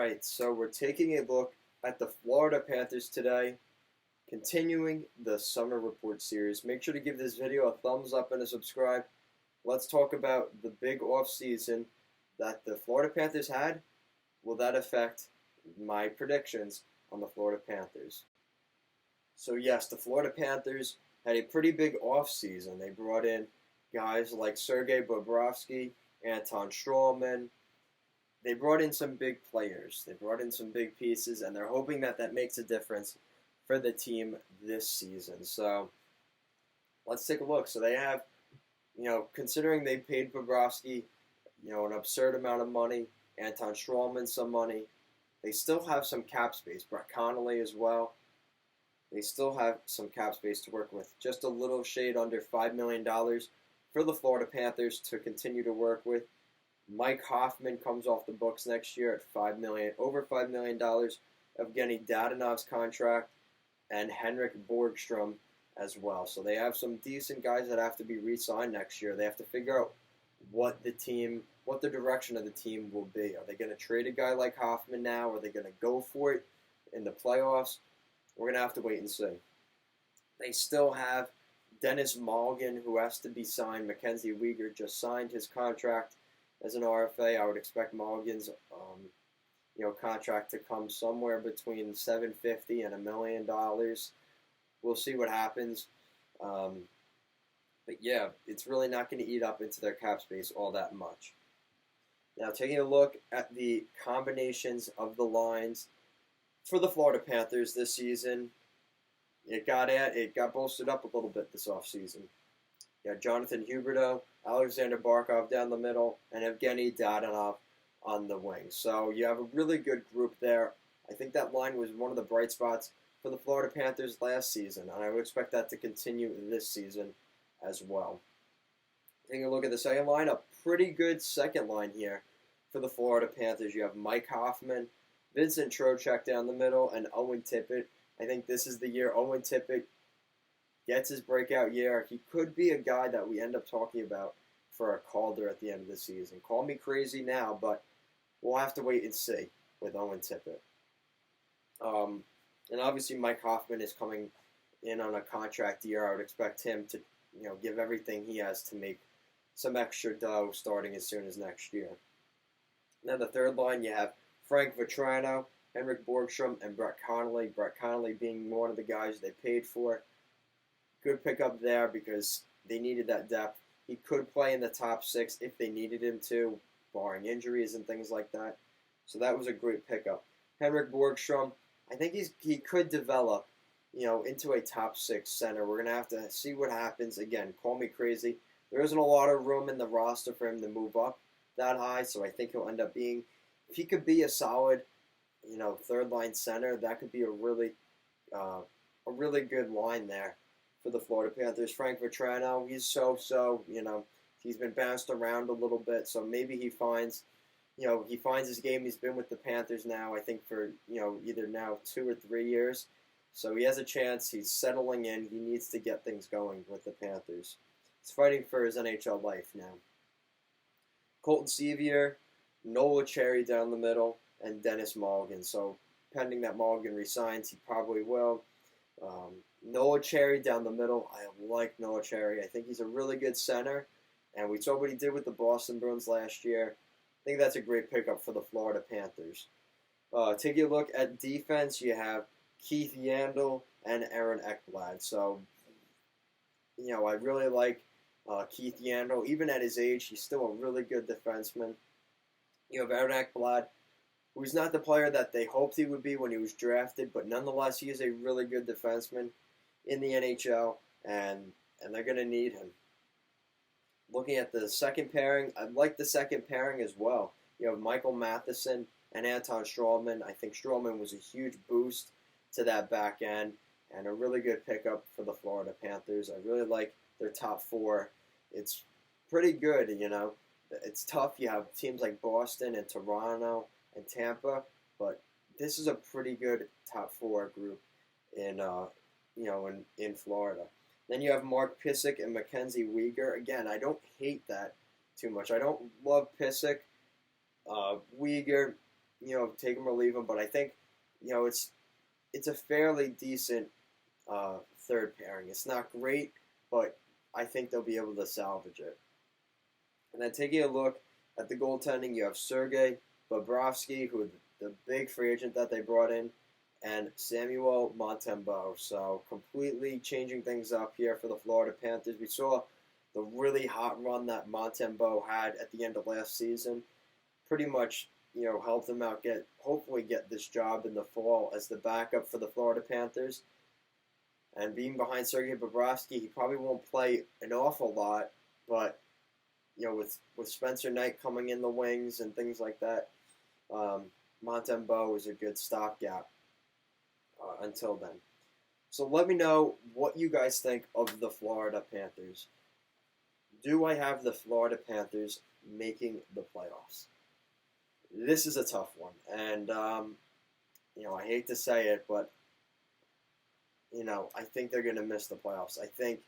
Alright, so we're taking a look at the Florida Panthers today, continuing the Summer Report series. Make sure to give this video a thumbs up and a subscribe. Let's talk about the big offseason that the Florida Panthers had. Will that affect my predictions on the Florida Panthers? So yes, the Florida Panthers had a pretty big offseason. They brought in guys like Sergei Bobrovsky, Anton Strawman. They brought in some big players. They brought in some big pieces, and they're hoping that that makes a difference for the team this season. So let's take a look. So they have, considering they paid Bobrovsky, an absurd amount of money, Anton Strawman some money, they still have some cap space. Brett Connolly as well. They still have some cap space to work with. Just a little shade under $5 million for the Florida Panthers to continue to work with. Mike Hoffman comes off the books next year at over $5 million. Evgeny Dadonov's contract, and Henrik Borgstrom as well. So they have some decent guys that have to be re-signed next year. They have to figure out what the direction of the team will be. Are they going to trade a guy like Hoffman now? Are they going to go for it in the playoffs? We're going to have to wait and see. They still have Dennis Malgin, who has to be signed. Mackenzie Weegar just signed his contract as an RFA. I would expect Malgin's contract to come somewhere between $750,000 and $1 million. We'll see what happens. But yeah, it's really not going to eat up into their cap space all that much. Now, taking a look at the combinations of the lines for the Florida Panthers this season, it got bolstered up a little bit this offseason. You got Jonathan Huberdeau, Alexander Barkov down the middle, and Evgeny Dadonov on the wing. So you have a really good group there. I think that line was one of the bright spots for the Florida Panthers last season, and I would expect that to continue this season as well. Taking a look at the second line, a pretty good second line here for the Florida Panthers. You have Mike Hoffman, Vincent Trocheck down the middle, and Owen Tippett. I think this is the year Owen Tippett gets his breakout year. He could be a guy that we end up talking about for a Calder at the end of the season. Call me crazy now, but we'll have to wait and see with Owen Tippett. And obviously Mike Hoffman is coming in on a contract year. I would expect him to, give everything he has to make some extra dough starting as soon as next year. Then the third line, you have Frank Vatrano, Henrik Borgstrom, and Brett Connolly. Brett Connolly being one of the guys they paid for. Good pickup there because they needed that depth. He could play in the top six if they needed him to, barring injuries and things like that. So that was a great pickup. Henrik Borgstrom, I think he could develop, into a top six center. We're going to have to see what happens. Again, call me crazy. There isn't a lot of room in the roster for him to move up that high, so I think he'll end up being, if he could be a solid, third line center, that could be a really good line there for the Florida Panthers. Frank Vatrano, he's he's been bounced around a little bit, so maybe he finds his game. He's been with the Panthers now, I think, for, either now 2 or 3 years. So he has a chance. He's settling in. He needs to get things going with the Panthers. He's fighting for his NHL life now. Colton Sevier, Noah Cherry down the middle, and Dennis Malgin. So pending that Malgin resigns, he probably will. Noah Cherry down the middle. I like Noah Cherry. I think he's a really good center, and we saw what he did with the Boston Bruins last year. I think that's a great pickup for the Florida Panthers. Taking a look at defense, you have Keith Yandle and Aaron Ekblad. So, I really like Keith Yandle. Even at his age, he's still a really good defenseman. You have Aaron Ekblad, who's not the player that they hoped he would be when he was drafted, but nonetheless, he is a really good defenseman in the NHL, and they're going to need him. Looking at the second pairing, I like the second pairing as well. You have Michael Matheson and Anton Strawman. I think Strawman was a huge boost to that back end and a really good pickup for the Florida Panthers. I really like their top four. It's pretty good, It's tough. You have teams like Boston and Toronto and Tampa, but this is a pretty good top four group in Florida. Then you have Mark Pysyk and Mackenzie Weegar. Again, I don't hate that too much. I don't love Pysyk. Weegar, take him or leave him. But I think, it's a fairly decent third pairing. It's not great, but I think they'll be able to salvage it. And then taking a look at the goaltending, you have Sergei Bobrovsky, who the big free agent that they brought in, and Samuel Montembeault. So completely changing things up here for the Florida Panthers. We saw the really hot run that Montembeault had at the end of last season. Pretty much, helped them out hopefully get this job in the fall as the backup for the Florida Panthers. And being behind Sergei Bobrovsky, he probably won't play an awful lot, but with Spencer Knight coming in the wings and things like that, Montembeault is a good stopgap until then. So let me know what you guys think of the Florida Panthers. Do I have the Florida Panthers making the playoffs? This is a tough one, and I hate to say it, but I think they're going to miss the playoffs. I think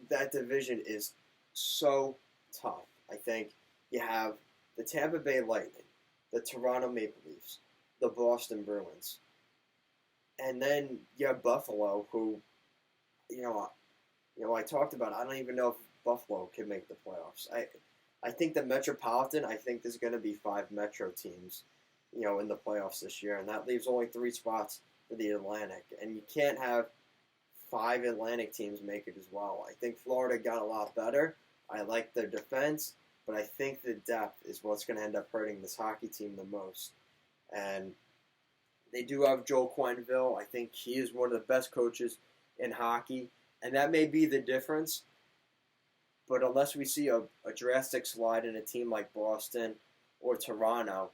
that division is so tough. I think you have the Tampa Bay Lightning, the Toronto Maple Leafs, the Boston Bruins, and then you have Buffalo, who, I talked about. I don't even know if Buffalo can make the playoffs. I think the Metropolitan. I think there's going to be 5 Metro teams, in the playoffs this year, and that leaves only 3 spots for the Atlantic, and you can't have 5 Atlantic teams make it as well. I think Florida got a lot better. I like their defense, but I think the depth is what's going to end up hurting this hockey team the most. And they do have Joel Quenneville. I think he is one of the best coaches in hockey, and that may be the difference. But unless we see a drastic slide in a team like Boston or Toronto,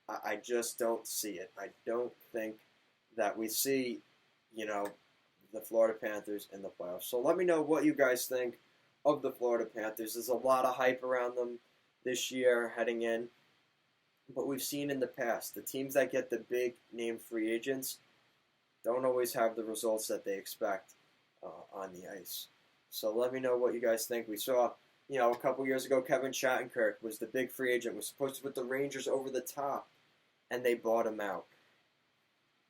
I just don't see it. I don't think that we see, the Florida Panthers in the playoffs. So let me know what you guys think of the Florida Panthers. There's a lot of hype around them this year heading in. But we've seen in the past, the teams that get the big name free agents don't always have the results that they expect on the ice. So let me know what you guys think. We saw, a couple years ago, Kevin Shattenkirk was the big free agent, was supposed to put the Rangers over the top, and they bought him out.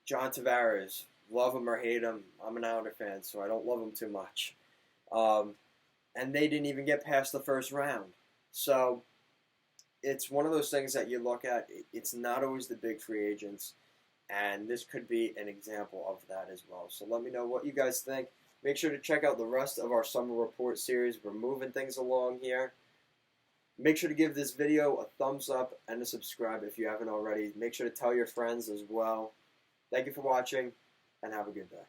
John Tavares, love him or hate him, I'm an Islander fan, so I don't love him too much. And they didn't even get past the first round. So it's one of those things that you look at. It's not always the big free agents, and this could be an example of that as well. So let me know what you guys think. Make sure to check out the rest of our Summer Report series. We're moving things along here. Make sure to give this video a thumbs up and a subscribe if you haven't already. Make sure to tell your friends as well. Thank you for watching, and have a good day.